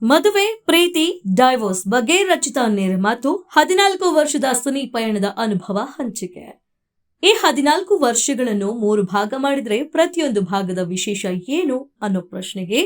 ಮದುವೆ, ಪ್ರೀತಿ, ಡೈವೋರ್ಸ್ ಬಗ್ಗೆ ರಚಿತಾ ನೇರ ಮಾತು. 14 ವರ್ಷದ ಸಿನಿ ಪಯಣದ ಅನುಭವ ಹಂಚಿಕೆ. ಈ 14 ವರ್ಷಗಳನ್ನು 3 ಭಾಗ ಮಾಡಿದ್ರೆ ಪ್ರತಿಯೊಂದು ಭಾಗದ ವಿಶೇಷ ಏನು ಅನ್ನೋ ಪ್ರಶ್ನೆಗೆ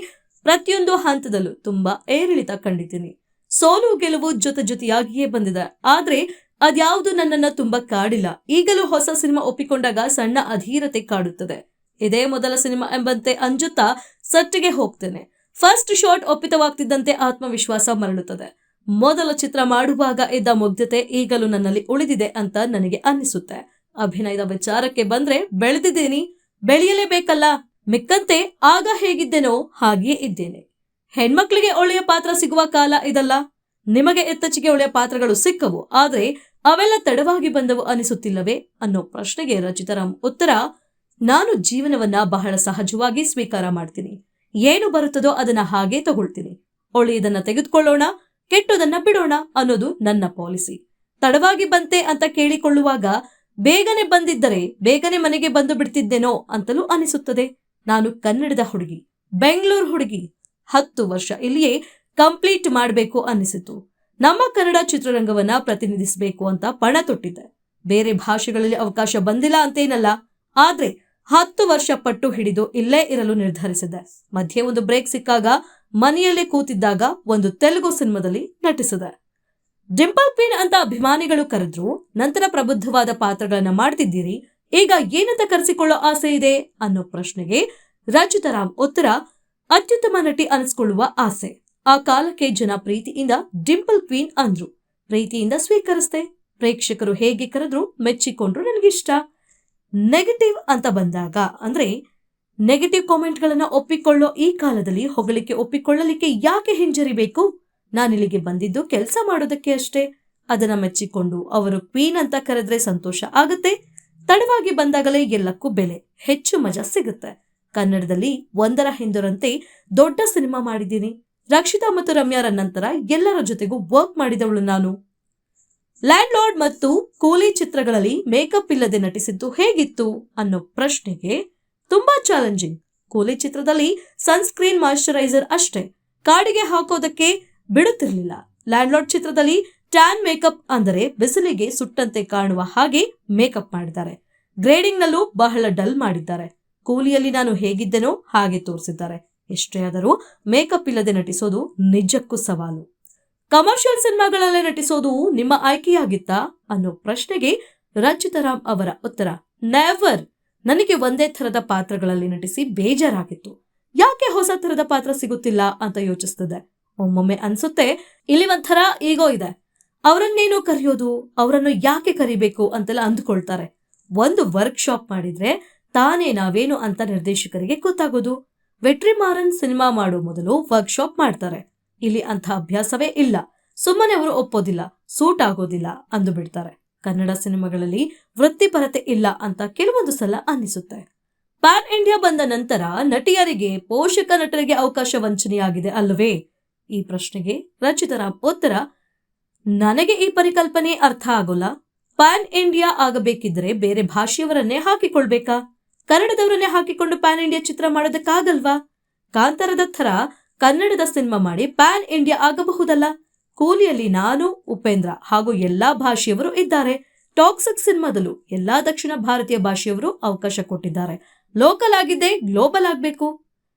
ಪ್ರತಿಯೊಂದು ಹಂತದಲ್ಲೂ ತುಂಬಾ ಏರಿಳಿತ ಕಂಡಿದ್ದೀನಿ. ಸೋಲು ಗೆಲುವು ಜೊತೆಯಾಗಿಯೇ ಬಂದಿದೆ. ಆದ್ರೆ ಅದ್ಯಾವುದು ನನ್ನನ್ನ ತುಂಬಾ ಕಾಡಿಲ್ಲ. ಈಗಲೂ ಹೊಸ ಸಿನಿಮಾ ಒಪ್ಪಿಕೊಂಡಾಗ ಸಣ್ಣ ಅಧೀರತೆ ಕಾಡುತ್ತದೆ. ಇದೇ ಮೊದಲ ಸಿನಿಮಾ ಎಂಬಂತೆ ಅಂಜುತ್ತಾ ಸಟ್ಟಿಗೆ ಹೋಗ್ತೇನೆ. ಫಸ್ಟ್ ಶಾಟ್ ಒಪ್ಪಿತವಾಗ್ತಿದ್ದಂತೆ ಆತ್ಮವಿಶ್ವಾಸ ಮರಳುತ್ತದೆ. ಮೊದಲ ಚಿತ್ರ ಮಾಡುವಾಗ ಇದ್ದ ಮುಗ್ಧತೆ ಈಗಲೂ ನನ್ನಲ್ಲಿ ಉಳಿದಿದೆ ಅಂತ ನನಗೆ ಅನ್ನಿಸುತ್ತೆ. ಅಭಿನಯದ ವಿಚಾರಕ್ಕೆ ಬಂದ್ರೆ ಬೆಳೆದಿದ್ದೀನಿ, ಬೆಳೆಯಲೇಬೇಕಲ್ಲ. ಮಿಕ್ಕಂತೆ ಆಗ ಹೇಗಿದ್ದೇನೋ ಹಾಗೆಯೇ ಇದ್ದೇನೆ. ಹೆಣ್ಮಕ್ಳಿಗೆ ಒಳ್ಳೆಯ ಪಾತ್ರ ಸಿಗುವ ಕಾಲ ಇದಲ್ಲ. ನಿಮಗೆ ಎತ್ತಚಿಗೆ ಒಳ್ಳೆಯ ಪಾತ್ರಗಳು ಸಿಕ್ಕವು, ಆದ್ರೆ ಅವೆಲ್ಲ ತಡವಾಗಿ ಬಂದವು ಅನಿಸುತ್ತಿಲ್ಲವೇ ಅನ್ನೋ ಪ್ರಶ್ನೆಗೆ ರಚಿತಾರಾಮ್ ಉತ್ತರ: ನಾನು ಜೀವನವನ್ನ ಬಹಳ ಸಹಜವಾಗಿ ಸ್ವೀಕಾರ ಮಾಡ್ತೀನಿ. ಏನು ಬರುತ್ತದೋ ಅದನ್ನ ಹಾಗೆ ತಗೊಳ್ತೀನಿ. ಒಳ್ಳೆಯದನ್ನ ತೆಗೆದುಕೊಳ್ಳೋಣ, ಕೆಟ್ಟದನ್ನ ಬಿಡೋಣ ಅನ್ನೋದು ನನ್ನ ಪಾಲಿಸಿ. ತಡವಾಗಿ ಬಂತೆ ಅಂತ ಕೇಳಿಕೊಳ್ಳುವಾಗ ಬೇಗನೆ ಬಂದಿದ್ದರೆ ಬೇಗನೆ ಮನೆಗೆ ಬಂದು ಬಿಡ್ತಿದ್ದೇನೋ ಅಂತಲೂ ಅನಿಸುತ್ತದೆ. ನಾನು ಕನ್ನಡದ ಹುಡುಗಿ, ಬೆಂಗಳೂರು ಹುಡುಗಿ. 10 ವರ್ಷ ಇಲ್ಲಿಯೇ ಕಂಪ್ಲೀಟ್ ಮಾಡಬೇಕು ಅನ್ನಿಸಿತು. ನಮ್ಮ ಕನ್ನಡ ಚಿತ್ರರಂಗವನ್ನ ಪ್ರತಿನಿಧಿಸಬೇಕು ಅಂತ ಪಣ ತೊಟ್ಟಿದ್ದೆ. ಬೇರೆ ಭಾಷೆಗಳಲ್ಲಿ ಅವಕಾಶ ಬಂದಿಲ್ಲ ಅಂತೇನಲ್ಲ, ಆದ್ರೆ 10 ವರ್ಷ ಪಟ್ಟು ಹಿಡಿದು ಇಲ್ಲೇ ಇರಲು ನಿರ್ಧರಿಸಿದೆ. ಮಧ್ಯೆ ಒಂದು ಬ್ರೇಕ್ ಸಿಕ್ಕಾಗ ಮನೆಯಲ್ಲೇ ಕೂತಿದ್ದಾಗ ಒಂದು ತೆಲುಗು ಸಿನಿಮಾದಲ್ಲಿ ನಟಿಸಿದೆ. ಡಿಂಪಲ್ ಕ್ವೀನ್ ಅಂತ ಅಭಿಮಾನಿಗಳು ಕರೆದ್ರು. ನಂತರ ಪ್ರಬುದ್ಧವಾದ ಪಾತ್ರಗಳನ್ನ ಮಾಡ್ತಿದ್ದೀರಿ, ಈಗ ಏನಂತ ಕರೆಸಿಕೊಳ್ಳೋ ಆಸೆ ಇದೆ ಅನ್ನೋ ಪ್ರಶ್ನೆಗೆ ರಚಿತಾರಾಮ್ ಉತ್ತರ: ಅತ್ಯುತ್ತಮ ನಟಿ ಅನಿಸ್ಕೊಳ್ಳುವ ಆಸೆ. ಆ ಕಾಲಕ್ಕೆ ಜನ ಪ್ರೀತಿಯಿಂದ ಡಿಂಪಲ್ ಕ್ವೀನ್ ಅಂದ್ರು. ಪ್ರೀತಿಯಿಂದ ಸ್ವೀಕರಿಸ್ದೆ. ಪ್ರೇಕ್ಷಕರು ಹೇಗೆ ಕರೆದ್ರು ಮೆಚ್ಚಿಕೊಂಡ್ರು, ನನಗಿಷ್ಟ. ನೆಗೆಟಿವ್ ಅಂತ ಬಂದಾಗ, ಅಂದ್ರೆ ನೆಗೆಟಿವ್ ಕಾಮೆಂಟ್ಗಳನ್ನ ಒಪ್ಪಿಕೊಳ್ಳೋ ಈ ಕಾಲದಲ್ಲಿ ಹೊಗಳಿಕೆ ಒಪ್ಪಿಕೊಳ್ಳಲಿಕ್ಕೆ ಯಾಕೆ ಹಿಂಜರಿಬೇಕು? ನಾನಿಲ್ಲಿಗೆ ಬಂದಿದ್ದು ಕೆಲಸ ಮಾಡೋದಕ್ಕೆ ಅಷ್ಟೇ. ಅದನ್ನ ಮೆಚ್ಚಿಕೊಂಡು ಅವರು ಕ್ವೀನ್ ಅಂತ ಕರೆದ್ರೆ ಸಂತೋಷ ಆಗತ್ತೆ. ತಡವಾಗಿ ಬಂದಾಗಲೇ ಎಲ್ಲಕ್ಕೂ ಬೆಲೆ, ಹೆಚ್ಚು ಮಜಾ ಸಿಗುತ್ತೆ. ಕನ್ನಡದಲ್ಲಿ ಒಂದರ ಹಿಂದರಂತೆ ದೊಡ್ಡ ಸಿನಿಮಾ ಮಾಡಿದ್ದೀನಿ. ರಕ್ಷಿತಾ ಮತ್ತು ರಮ್ಯಾರ ನಂತರ ಎಲ್ಲರ ಜೊತೆಗೂ ವರ್ಕ್ ಮಾಡಿದವಳು ನಾನು. ಲ್ಯಾಂಡ್ ಲಾರ್ಡ್ ಮತ್ತು ಕೂಲಿ ಚಿತ್ರಗಳಲ್ಲಿ ಮೇಕಪ್ ಇಲ್ಲದೆ ನಟಿಸಿದ್ದು ಹೇಗಿತ್ತು ಅನ್ನೋ ಪ್ರಶ್ನೆಗೆ ತುಂಬಾ ಚಾಲೆಂಜಿಂಗ್. ಕೂಲಿ ಚಿತ್ರದಲ್ಲಿ ಸನ್ಸ್ಕ್ರೀನ್ ಮಾಯಿಶ್ಚರೈಸರ್ ಅಷ್ಟೇ, ಕಾಡಿಗೆ ಹಾಕೋದಕ್ಕೆ ಬಿಡುತ್ತಿರಲಿಲ್ಲ. ಲ್ಯಾಂಡ್ ಲಾರ್ಡ್ ಚಿತ್ರದಲ್ಲಿ ಟ್ಯಾನ್ ಮೇಕಪ್ ಅಂದರೆ ಬಿಸಿಲಿಗೆ ಸುಟ್ಟಂತೆ ಕಾಣುವ ಹಾಗೆ ಮೇಕಪ್ ಮಾಡಿದ್ದಾರೆ. ಗ್ರೇಡಿಂಗ್ ನಲ್ಲೂ ಬಹಳ ಡಲ್ ಮಾಡಿದ್ದಾರೆ. ಕೂಲಿಯಲ್ಲಿ ನಾನು ಹೇಗಿದ್ದೇನೋ ಹಾಗೆ ತೋರಿಸಿದ್ದಾರೆ. ಎಷ್ಟೇ ಆದರೂ ಮೇಕಪ್ ಇಲ್ಲದೆ ನಟಿಸೋದು ನಿಜಕ್ಕೂ ಸವಾಲು. ಕಮರ್ಷಿಯಲ್ ಸಿನಿಮಾಗಳಲ್ಲೇ ನಟಿಸೋದು ನಿಮ್ಮ ಆಯ್ಕೆಯಾಗಿತ್ತಾ ಅನ್ನೋ ಪ್ರಶ್ನೆಗೆ ರಚಿತಾರಾಮ್ ಅವರ ಉತ್ತರ: ನೆವರ್. ನನಗೆ ಒಂದೇ ಥರದ ಪಾತ್ರಗಳಲ್ಲಿ ನಟಿಸಿ ಬೇಜಾರಾಗಿತ್ತು. ಯಾಕೆ ಹೊಸ ಥರದ ಪಾತ್ರ ಸಿಗುತ್ತಿಲ್ಲ ಅಂತ ಯೋಚಿಸ್ತದೆ. ಒಮ್ಮೊಮ್ಮೆ ಅನ್ಸುತ್ತೆ ಇಲ್ಲಿ ಒಂಥರ ಈಗೋ ಇದೆ. ಅವರನ್ನೇನು ಕರೆಯೋದು, ಅವರನ್ನು ಯಾಕೆ ಕರಿಬೇಕು ಅಂತೆಲ್ಲ ಅಂದುಕೊಳ್ತಾರೆ. ಒಂದು ವರ್ಕ್ ಶಾಪ್ ಮಾಡಿದ್ರೆ ತಾನೇ ನಾವೇನು ಅಂತ ನಿರ್ದೇಶಕರಿಗೆ ಗೊತ್ತಾಗೋದು. ವೆಟ್ರಿಮಾರನ್ ಸಿನಿಮಾ ಮಾಡೋ ಮೊದಲು ವರ್ಕ್ ಶಾಪ್ ಮಾಡ್ತಾರೆ. ಇಲ್ಲಿ ಅಂಥ ಅಭ್ಯಾಸವೇ ಇಲ್ಲ. ಸುಮ್ಮನೆ ಅವರು ಒಪ್ಪೋದಿಲ್ಲ, ಸೂಟ್ ಆಗೋದಿಲ್ಲ ಅಂದು ಬಿಡ್ತಾರೆ. ಕನ್ನಡ ಸಿನಿಮಾಗಳಲ್ಲಿ ವೃತ್ತಿಪರತೆ ಇಲ್ಲ ಅಂತ ಕೆಲವೊಂದು ಸಲ ಅನ್ನಿಸುತ್ತೆ. ಪ್ಯಾನ್ ಇಂಡಿಯಾ ಬಂದ ನಂತರ ನಟಿಯರಿಗೆ, ಪೋಷಕ ನಟರಿಗೆ ಅವಕಾಶ ವಂಚನೆಯಾಗಿದೆ ಅಲ್ಲವೇ? ಈ ಪ್ರಶ್ನೆಗೆ ರಚಿತಾರಾಮ್ ಉತ್ತರ: ನನಗೆ ಈ ಪರಿಕಲ್ಪನೆ ಅರ್ಥ ಆಗೋಲ್ಲ. ಪ್ಯಾನ್ ಇಂಡಿಯಾ ಆಗಬೇಕಿದ್ರೆ ಬೇರೆ ಭಾಷೆಯವರನ್ನೇ ಹಾಕಿಕೊಳ್ಬೇಕಾ? ಕನ್ನಡದವರನ್ನೇ ಹಾಕಿಕೊಂಡು ಪ್ಯಾನ್ ಇಂಡಿಯಾ ಚಿತ್ರ ಮಾಡೋದಕ್ಕಾಗಲ್ವಾ? ಕಾಂತಾರದ ಥರ ಕನ್ನಡದ ಸಿನಿಮಾ ಮಾಡಿ ಪ್ಯಾನ್ ಇಂಡಿಯಾ ಆಗಬಹುದಲ್ಲ. ಕೂಲಿಯಲ್ಲಿ ನಾನು, ಉಪೇಂದ್ರ ಹಾಗೂ ಎಲ್ಲಾ ಭಾಷೆಯವರು ಇದ್ದಾರೆ. ಟಾಕ್ಸಿಕ್ ಸಿನಿಮಾದಲ್ಲೂ ಎಲ್ಲಾ ದಕ್ಷಿಣ ಭಾರತೀಯ ಭಾಷೆಯವರು ಅವಕಾಶ ಕೊಟ್ಟಿದ್ದಾರೆ. ಲೋಕಲ್ ಆಗಿದ್ದೆ ಗ್ಲೋಬಲ್ ಆಗ್ಬೇಕು.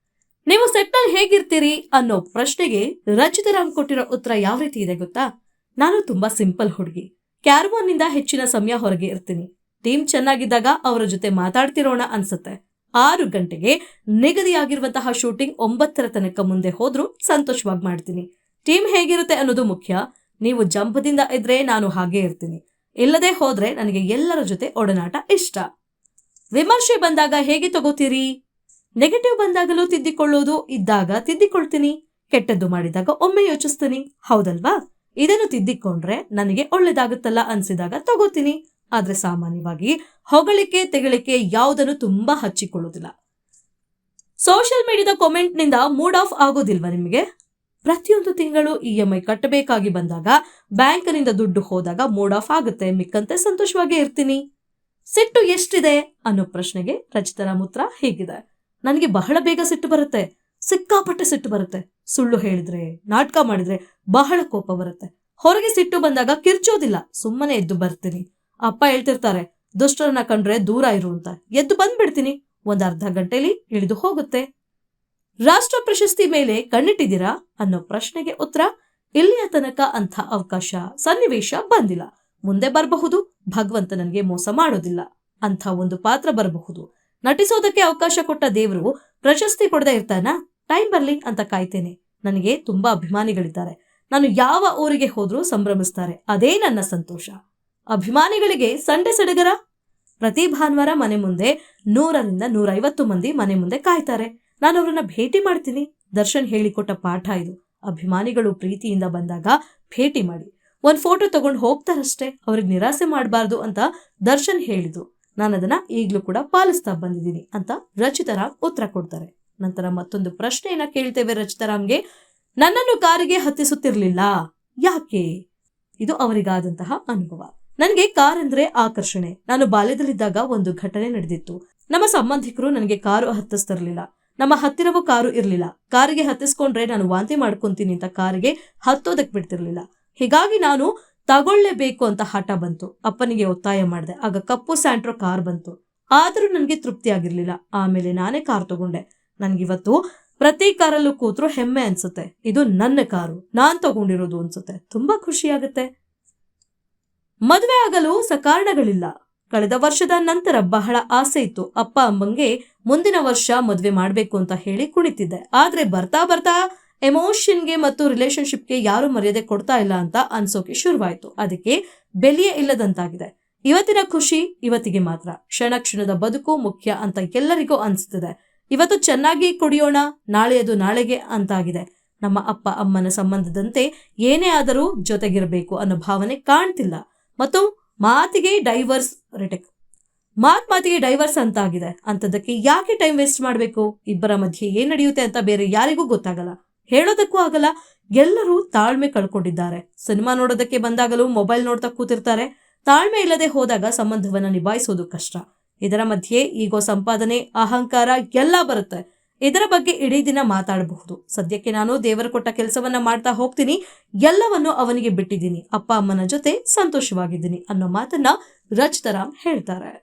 ನೀವು ಸೆಟ್ನಲ್ಲಿ ಹೇಗಿರ್ತೀರಿ ಅನ್ನೋ ಪ್ರಶ್ನೆಗೆ ರಚಿತಾರಾಮ್ ಕೊಟ್ಟಿರೋ ಉತ್ತರ ಯಾವ ರೀತಿ ಇದೆ ಗೊತ್ತಾ? ನಾನು ತುಂಬಾ ಸಿಂಪಲ್ ಹುಡುಗಿ. ಕ್ಯಾರವಾನ್ ನಿಂದ ಹೆಚ್ಚಿನ ಸಮಯ ಹೊರಗೆ ಇರ್ತೀನಿ. ಟೀಮ್ ಚೆನ್ನಾಗಿದ್ದಾಗ ಅವರ ಜೊತೆ ಮಾತಾಡ್ತಿರೋಣ ಅನ್ಸುತ್ತೆ. 6 ಗಂಟೆಗೆ ನಿಗದಿಯಾಗಿರುವಂತಹ ಶೂಟಿಂಗ್ 9ರ ತನಕ ಮುಂದೆ ಹೋದ್ರೂ ಸಂತೋಷವಾಗಿ ಮಾಡ್ತೀನಿ. ಟೀಮ್ ಹೇಗಿರುತ್ತೆ ಅನ್ನೋದು ಮುಖ್ಯ. ನೀವು ಜಂಬದಿಂದ ಇದ್ರೆ ನಾನು ಹಾಗೆ ಇರ್ತೀನಿ. ಇಲ್ಲದೆ ಹೋದ್ರೆ ನನಗೆ ಎಲ್ಲರ ಜೊತೆ ಒಡನಾಟ ಇಷ್ಟ. ವಿಮರ್ಶೆ ಬಂದಾಗ ಹೇಗೆ ತಗೋತೀರಿ? ನೆಗೆಟಿವ್ ಬಂದಾಗಲೂ ತಿದ್ದಿಕೊಳ್ಳೋದು ಇದ್ದಾಗ ತಿದ್ದಿಕೊಳ್ತೀನಿ. ಕೆಟ್ಟದ್ದು ಮಾಡಿದಾಗ ಒಮ್ಮೆ ಯೋಚಿಸ್ತೀನಿ, ಹೌದಲ್ವಾ? ಇದನ್ನು ತಿದ್ದಿಕೊಂಡ್ರೆ ನನಗೆ ಒಳ್ಳೇದಾಗುತ್ತಲ್ಲ ಅನ್ಸಿದಾಗ ತಗೋತೀನಿ. ಆದ್ರೆ ಸಾಮಾನ್ಯವಾಗಿ ಹೊಗಳಿಕೆ ತೆಗಳಿಕೆ ಯಾವುದನ್ನು ತುಂಬಾ ಹಚ್ಚಿಕೊಳ್ಳೋದಿಲ್ಲ. ಸೋಷಿಯಲ್ ಮೀಡಿಯಾದ ಕಾಮೆಂಟ್ ನಿಂದ ಮೂಡ್ ಆಫ್ ಆಗೋದಿಲ್ವಾ ನಿಮಗೆ? ಪ್ರತಿಯೊಂದು ತಿಂಗಳು EMI ಕಟ್ಟಬೇಕಾಗಿ ಬಂದಾಗ, ಬ್ಯಾಂಕ್ನಿಂದ ದುಡ್ಡು ಹೋದಾಗ ಮೂಡ್ ಆಫ್ ಆಗುತ್ತೆ. ಮಿಕ್ಕಂತೆ ಸಂತೋಷವಾಗಿ ಇರ್ತೀನಿ. ಸಿಟ್ಟು ಎಷ್ಟಿದೆ ಅನ್ನೋ ಪ್ರಶ್ನೆಗೆ ರಚಿತಾರಾಮ್ ಉತ್ತರ ಹೀಗಿದೆ: ನನಗೆ ಬಹಳ ಬೇಗ ಸಿಟ್ಟು ಬರುತ್ತೆ, ಸಿಕ್ಕಾಪಟ್ಟೆ ಸಿಟ್ಟು ಬರುತ್ತೆ. ಸುಳ್ಳು ಹೇಳಿದ್ರೆ, ನಾಟಕ ಮಾಡಿದ್ರೆ ಬಹಳ ಕೋಪ ಬರುತ್ತೆ. ಹೊರಗೆ ಸಿಟ್ಟು ಬಂದಾಗ ಕಿರ್ಚೋದಿಲ್ಲ, ಸುಮ್ಮನೆ ಎದ್ದು ಬರ್ತೀನಿ. ಅಪ್ಪ ಹೇಳ್ತಿರ್ತಾರೆ, ದುಷ್ಟರನ್ನ ಕಂಡ್ರೆ ದೂರ ಇರು ಅಂತ. ಎದ್ದು ಬಂದ್ಬಿಡ್ತೀನಿ. ಒಂದ್ ಅರ್ಧ ಗಂಟೆಲಿ ಇಳಿದು ಹೋಗುತ್ತೆ. ರಾಷ್ಟ್ರ ಪ್ರಶಸ್ತಿ ಮೇಲೆ ಕಣ್ಣಿಟ್ಟಿದ್ದೀರಾ ಅನ್ನೋ ಪ್ರಶ್ನೆಗೆ ಉತ್ತರ, ಇಲ್ಲಿಯ ತನಕ ಅಂಥ ಅವಕಾಶ ಸನ್ನಿವೇಶ ಬಂದಿಲ್ಲ. ಮುಂದೆ ಬರಬಹುದು. ಭಗವಂತ ನನಗೆ ಮೋಸ ಮಾಡೋದಿಲ್ಲ. ಅಂಥ ಒಂದು ಪಾತ್ರ ಬರಬಹುದು. ನಟಿಸೋದಕ್ಕೆ ಅವಕಾಶ ಕೊಟ್ಟ ದೇವರು ಪ್ರಶಸ್ತಿ ಕೊಡದೆ ಇರ್ತಾನ? ಟೈಮ್ ಬರ್ಲಿ ಅಂತ ಕಾಯ್ತೇನೆ. ನನಗೆ ತುಂಬಾ ಅಭಿಮಾನಿಗಳಿದ್ದಾರೆ. ನಾನು ಯಾವ ಊರಿಗೆ ಹೋದ್ರೂ ಸಂಭ್ರಮಿಸ್ತಾರೆ. ಅದೇ ನನ್ನ ಸಂತೋಷ. ಅಭಿಮಾನಿಗಳಿಗೆ ಸಂಡೆ ಸಡಗರ. ಪ್ರತಿ ಭಾನುವಾರ ಮನೆ ಮುಂದೆ 100ರಿಂದ 150 ಮಂದಿ ಮನೆ ಮುಂದೆ ಕಾಯ್ತಾರೆ. ನಾನು ಅವ್ರನ್ನ ಭೇಟಿ ಮಾಡ್ತೀನಿ. ದರ್ಶನ್ ಹೇಳಿಕೊಟ್ಟ ಪಾಠ ಇದು. ಅಭಿಮಾನಿಗಳು ಪ್ರೀತಿಯಿಂದ ಬಂದಾಗ ಭೇಟಿ ಮಾಡಿ, ಒಂದ್ ಫೋಟೋ ತಗೊಂಡು ಹೋಗ್ತಾರಷ್ಟೇ, ಅವ್ರಿಗೆ ನಿರಾಸೆ ಮಾಡಬಾರ್ದು ಅಂತ ದರ್ಶನ್ ಹೇಳಿದ್ರು. ನಾನು ಅದನ್ನ ಈಗ್ಲೂ ಕೂಡ ಪಾಲಿಸ್ತಾ ಬಂದಿದ್ದೀನಿ ಅಂತ ರಚಿತಾರಾಮ್ ಉತ್ತರ ಕೊಡ್ತಾರೆ. ನಂತರ ಮತ್ತೊಂದು ಪ್ರಶ್ನೆಯನ್ನ ಕೇಳ್ತೇವೆ ರಚಿತಾರಾಮ್ಗೆ. ನನ್ನನ್ನು ಕಾರಿಗೆ ಹತ್ತಿಸುತ್ತಿರ್ಲಿಲ್ಲ, ಯಾಕೆ? ಇದು ಅವರಿಗಾದಂತಹ ಅನುಭವ. ನನಗೆ ಕಾರ್ ಅಂದ್ರೆ ಆಕರ್ಷಣೆ. ನಾನು ಬಾಲ್ಯದಲ್ಲಿದ್ದಾಗ ಒಂದು ಘಟನೆ ನಡೆದಿತ್ತು. ನಮ್ಮ ಸಂಬಂಧಿಕರು ನನಗೆ ಕಾರು ಹತ್ತಿಸ್ತಿರ್ಲಿಲ್ಲ. ನಮ್ಮ ಹತ್ತಿರವೂ ಕಾರು ಇರ್ಲಿಲ್ಲ. ಕಾರಿಗೆ ಹತ್ತಿಸ್ಕೊಂಡ್ರೆ ನಾನು ವಾಂತಿ ಮಾಡ್ಕೊಂತೀನಿ ಅಂತ ಕಾರಿಗೆ ಹತ್ತೋದಕ್ ಬಿಡ್ತಿರ್ಲಿಲ್ಲ. ಹೀಗಾಗಿ ನಾನು ತಗೊಳ್ಳೇಬೇಕು ಅಂತ ಹಠ ಬಂತು. ಅಪ್ಪನಿಗೆ ಒತ್ತಾಯ ಮಾಡಿದೆ. ಆಗ ಕಪ್ಪು ಸ್ಯಾಂಟ್ರೋ ಕಾರ್ ಬಂತು. ಆದ್ರೂ ನನಗೆ ತೃಪ್ತಿ ಆಗಿರ್ಲಿಲ್ಲ. ಆಮೇಲೆ ನಾನೇ ಕಾರ್ ತಗೊಂಡೆ. ನನ್ಗಿವತ್ತು ಪ್ರತಿ ಕಾರಲ್ಲೂ ಕೂತ್ರು ಹೆಮ್ಮೆ ಅನ್ಸುತ್ತೆ. ಇದು ನನ್ನ ಕಾರು, ನಾನ್ ತಗೊಂಡಿರೋದು ಅನ್ಸುತ್ತೆ. ತುಂಬಾ ಖುಷಿ ಆಗುತ್ತೆ. ಮದುವೆ ಆಗಲು ಸಕಾರಣಗಳಿಲ್ಲ. ಕಳೆದ ವರ್ಷದ ನಂತರ ಬಹಳ ಆಸೆ ಇತ್ತು. ಅಪ್ಪ ಅಮ್ಮಂಗೆ ಮುಂದಿನ ವರ್ಷ ಮದುವೆ ಮಾಡ್ಬೇಕು ಅಂತ ಹೇಳಿ ಕುಣಿತಿದ್ದೆ. ಆದ್ರೆ ಬರ್ತಾ ಬರ್ತಾ ಎಮೋಷನ್ಗೆ ಮತ್ತು ರಿಲೇಶನ್ಶಿಪ್ಗೆ ಯಾರು ಮರ್ಯಾದೆ ಕೊಡ್ತಾ ಇಲ್ಲ ಅಂತ ಅನ್ಸೋಕೆ ಶುರುವಾಯ್ತು. ಅದಕ್ಕೆ ಬೆಲೆಯೇ ಇಲ್ಲದಂತಾಗಿದೆ. ಇವತ್ತಿನ ಖುಷಿ ಇವತ್ತಿಗೆ ಮಾತ್ರ. ಕ್ಷಣ ಕ್ಷಣದ ಬದುಕು ಮುಖ್ಯ ಅಂತ ಎಲ್ಲರಿಗೂ ಅನ್ಸ್ತಿದೆ. ಇವತ್ತು ಚೆನ್ನಾಗಿ ಕುಡಿಯೋಣ, ನಾಳೆಯದು ನಾಳೆಗೆ ಅಂತಾಗಿದೆ. ನಮ್ಮ ಅಪ್ಪ ಅಮ್ಮನ ಸಂಬಂಧದಂತೆ ಏನೇ ಆದರೂ ಜೊತೆಗಿರಬೇಕು ಅನ್ನೋ ಭಾವನೆ ಕಾಣ್ತಿಲ್ಲ. ಮತ್ತು ಮಾತಿಗೆ ಡೈವರ್ಸ್ ಅಂತ ಆಗಿದೆ. ಅಂತದಕ್ಕೆ ಯಾಕೆ ಟೈಮ್ ವೇಸ್ಟ್ ಮಾಡಬೇಕು? ಇಬ್ಬರ ಮಧ್ಯೆ ಏನ್ ನಡೆಯುತ್ತೆ ಅಂತ ಬೇರೆ ಯಾರಿಗೂ ಗೊತ್ತಾಗಲ್ಲ, ಹೇಳೋದಕ್ಕೂ ಆಗಲ್ಲ. ಎಲ್ಲರೂ ತಾಳ್ಮೆ ಕಳ್ಕೊಂಡಿದ್ದಾರೆ. ಸಿನಿಮಾ ನೋಡೋದಕ್ಕೆ ಬಂದಾಗಲೂ ಮೊಬೈಲ್ ನೋಡ್ತಾ ಕೂತಿರ್ತಾರೆ. ತಾಳ್ಮೆ ಇಲ್ಲದೆ ಹೋದಾಗ ಸಂಬಂಧವನ್ನ ನಿಭಾಯಿಸೋದು ಕಷ್ಟ. ಇದರ ಮಧ್ಯೆ ಈಗೋ, ಸಂಪಾದನೆ, ಅಹಂಕಾರ ಎಲ್ಲ ಬರುತ್ತೆ. ಇದರ ಬಗ್ಗೆ ಇಡೀ ದಿನ ಮಾತಾಡಬಹುದು. ಸದ್ಯಕ್ಕೆ ನಾನು ದೇವರು ಕೊಟ್ಟ ಕೆಲಸವನ್ನ ಮಾಡ್ತಾ ಹೋಗ್ತೀನಿ. ಎಲ್ಲವನ್ನು ಅವನಿಗೆ ಬಿಟ್ಟಿದ್ದೀನಿ. ಅಪ್ಪ ಅಮ್ಮನ ಜೊತೆ ಸಂತೋಷವಾಗಿದ್ದೀನಿ ಅನ್ನೋ ಮಾತನ್ನ ರಚಿತಾರಾಮ್ ಹೇಳ್ತಾರೆ.